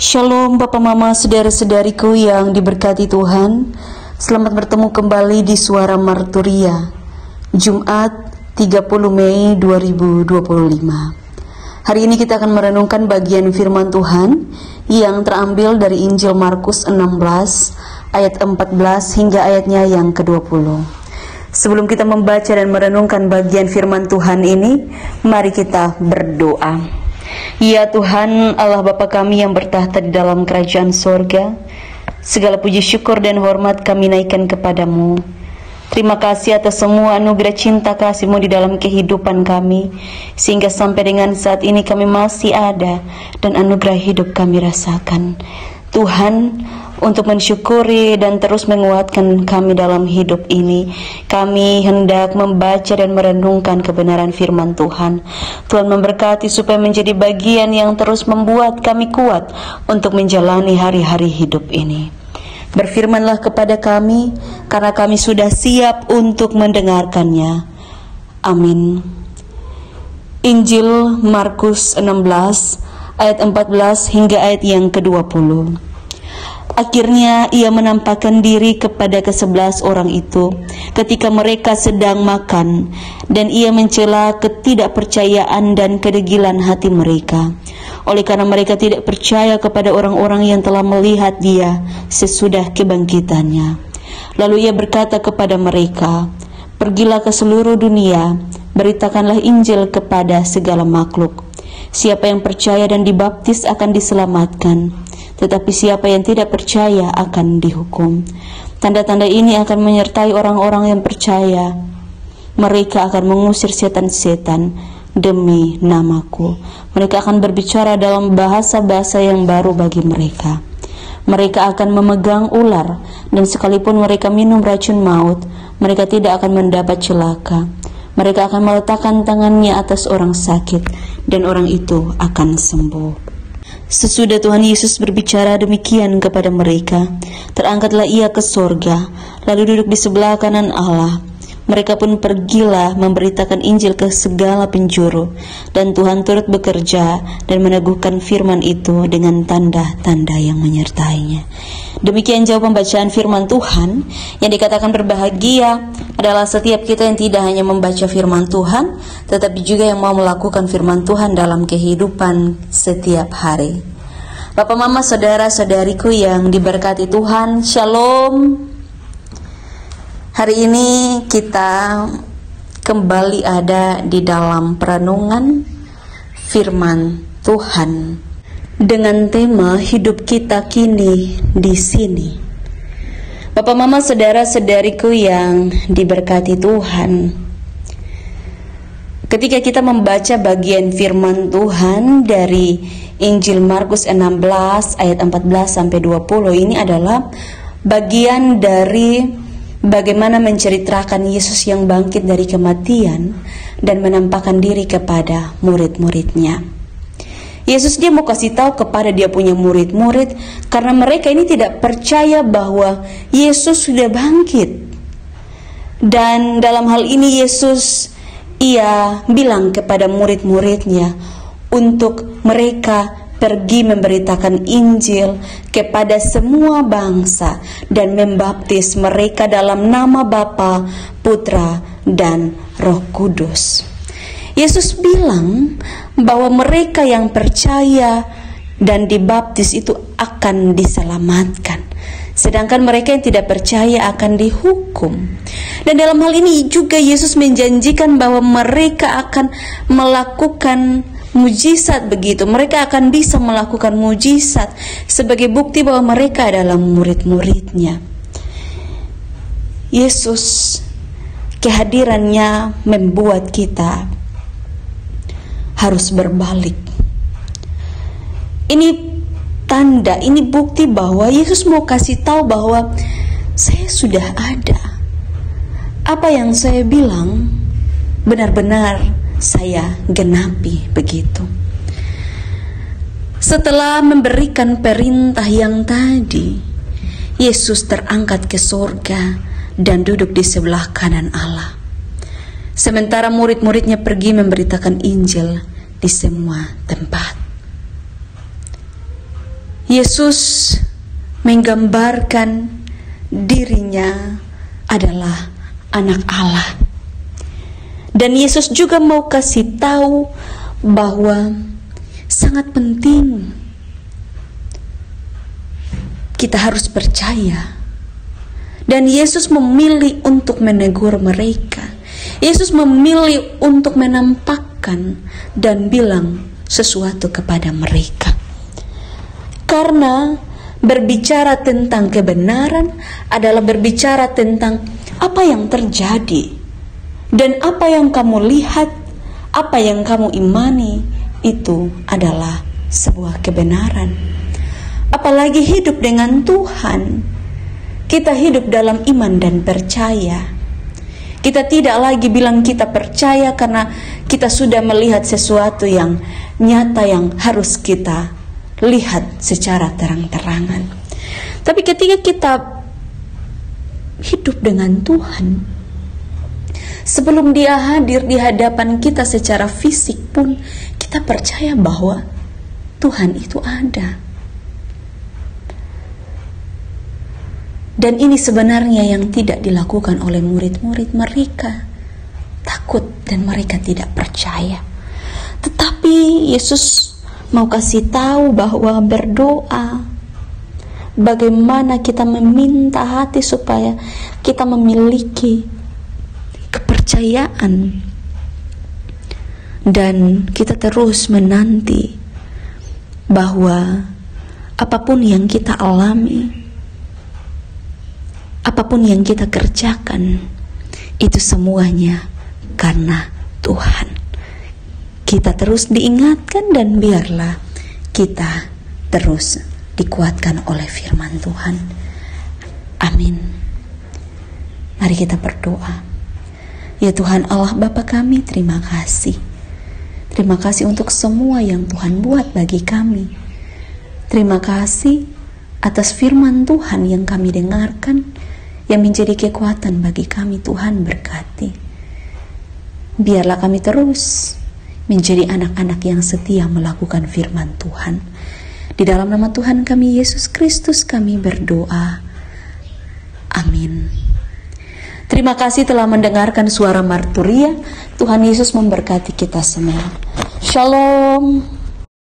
Shalom Bapak Mama saudara-saudariku yang diberkati Tuhan. Selamat bertemu kembali di Suara Marturia, Jumat 30 Mei 2025. Hari ini kita akan merenungkan bagian firman Tuhan yang terambil dari Injil Markus 16 ayat 14 hingga ayatnya yang ke-20. Sebelum kita membaca dan merenungkan bagian firman Tuhan ini, mari kita berdoa. Ya Tuhan Allah Bapa kami yang bertahta di dalam kerajaan sorga, segala puji syukur dan hormat kami naikkan kepadamu. Terima kasih atas semua anugerah cinta kasih-Mu di dalam kehidupan kami, sehingga sampai dengan saat ini kami masih ada dan anugerah hidup kami rasakan. Tuhan, untuk mensyukuri dan terus menguatkan kami dalam hidup ini, kami hendak membaca dan merenungkan kebenaran firman Tuhan. Tuhan memberkati supaya menjadi bagian yang terus membuat kami kuat untuk menjalani hari-hari hidup ini. Berfirmanlah kepada kami, karena kami sudah siap untuk mendengarkannya. Amin. Injil Markus 16 ayat 14 hingga ayat yang ke-20. Akhirnya ia menampakkan diri kepada ke-11 orang itu ketika mereka sedang makan, dan ia mencela ketidakpercayaan dan kedegilan hati mereka, oleh karena mereka tidak percaya kepada orang-orang yang telah melihat dia sesudah kebangkitannya. Lalu ia berkata kepada mereka, "Pergilah ke seluruh dunia, beritakanlah Injil kepada segala makhluk. Siapa yang percaya dan dibaptis akan diselamatkan, tetapi siapa yang tidak percaya akan dihukum. Tanda-tanda ini akan menyertai orang-orang yang percaya. Mereka akan mengusir setan-setan demi namaku. Mereka akan berbicara dalam bahasa-bahasa yang baru bagi mereka. Mereka akan memegang ular, dan sekalipun mereka minum racun maut, mereka tidak akan mendapat celaka. Mereka akan meletakkan tangannya atas orang sakit, dan orang itu akan sembuh." Sesudah Tuhan Yesus berbicara demikian kepada mereka, terangkatlah ia ke sorga, lalu duduk di sebelah kanan Allah. Mereka pun pergilah memberitakan Injil ke segala penjuru, dan Tuhan turut bekerja dan meneguhkan firman itu dengan tanda-tanda yang menyertainya. Demikian jauh pembacaan firman Tuhan. Yang dikatakan berbahagia adalah setiap kita yang tidak hanya membaca firman Tuhan, tetapi juga yang mau melakukan firman Tuhan dalam kehidupan setiap hari. Bapak, Mama, saudara-saudariku yang diberkati Tuhan, Shalom. Hari ini kita kembali ada di dalam perenungan firman Tuhan dengan tema hidup kita kini di sini. Bapak, Mama, saudara-saudariku yang diberkati Tuhan, ketika kita membaca bagian firman Tuhan dari Injil Markus 16 ayat 14 sampai 20, ini adalah bagian dari bagaimana menceritakan Yesus yang bangkit dari kematian dan menampakkan diri kepada murid-muridnya. Yesus dia mau kasih tahu kepada dia punya murid-murid, karena mereka ini tidak percaya bahwa Yesus sudah bangkit. Dan dalam hal ini Yesus ia bilang kepada murid-muridnya untuk mereka pergi memberitakan Injil kepada semua bangsa dan membaptis mereka dalam nama Bapa, Putra, dan Roh Kudus. Yesus bilang bahwa mereka yang percaya dan dibaptis itu akan diselamatkan, sedangkan mereka yang tidak percaya akan dihukum. Dan dalam hal ini juga Yesus menjanjikan bahwa mereka akan melakukan mujizat begitu. Mereka akan bisa melakukan mujizat sebagai bukti bahwa mereka adalah murid-muridnya. Yesus, kehadirannya membuat kita harus berbalik. Ini tanda, ini bukti bahwa Yesus mau kasih tahu bahwa saya sudah ada. Apa yang saya bilang benar-benar saya genapi begitu. Setelah memberikan perintah yang tadi, Yesus terangkat ke sorga dan duduk di sebelah kanan Allah. Sementara murid-muridnya pergi memberitakan Injil di semua tempat. Yesus menggambarkan dirinya adalah anak Allah. Dan Yesus juga mau kasih tahu bahwa sangat penting kita harus percaya. Dan Yesus memilih untuk menegur mereka. Yesus memilih untuk menampakkan dan bilang sesuatu kepada mereka. Karena berbicara tentang kebenaran adalah berbicara tentang apa yang terjadi. Dan apa yang kamu lihat, apa yang kamu imani, itu adalah sebuah kebenaran. Apalagi hidup dengan Tuhan, kita hidup dalam iman dan percaya. Kita tidak lagi bilang kita percaya karena kita sudah melihat sesuatu yang nyata yang harus kita lihat secara terang-terangan. Tapi ketika kita hidup dengan Tuhan, sebelum Dia hadir di hadapan kita secara fisik pun, kita percaya bahwa Tuhan itu ada. Dan ini sebenarnya yang tidak dilakukan oleh murid-murid mereka. Takut dan mereka tidak percaya. Tetapi Yesus mau kasih tahu bahwa berdoa, bagaimana kita meminta hati supaya kita memiliki kepercayaan dan kita terus menanti bahwa apapun yang kita alami, apapun yang kita kerjakan, itu semuanya karena Tuhan. Kita terus diingatkan dan biarlah kita terus dikuatkan oleh firman Tuhan. Amin. Mari kita berdoa. Ya Tuhan Allah Bapa kami, terima kasih. Terima kasih untuk semua yang Tuhan buat bagi kami. Terima kasih atas firman Tuhan yang kami dengarkan, yang menjadi kekuatan bagi kami. Tuhan berkati. Biarlah kami terus menjadi anak-anak yang setia melakukan firman Tuhan. Di dalam nama Tuhan kami Yesus Kristus kami berdoa. Amin. Terima kasih telah mendengarkan suara Marturia. Tuhan Yesus memberkati kita semua. Shalom.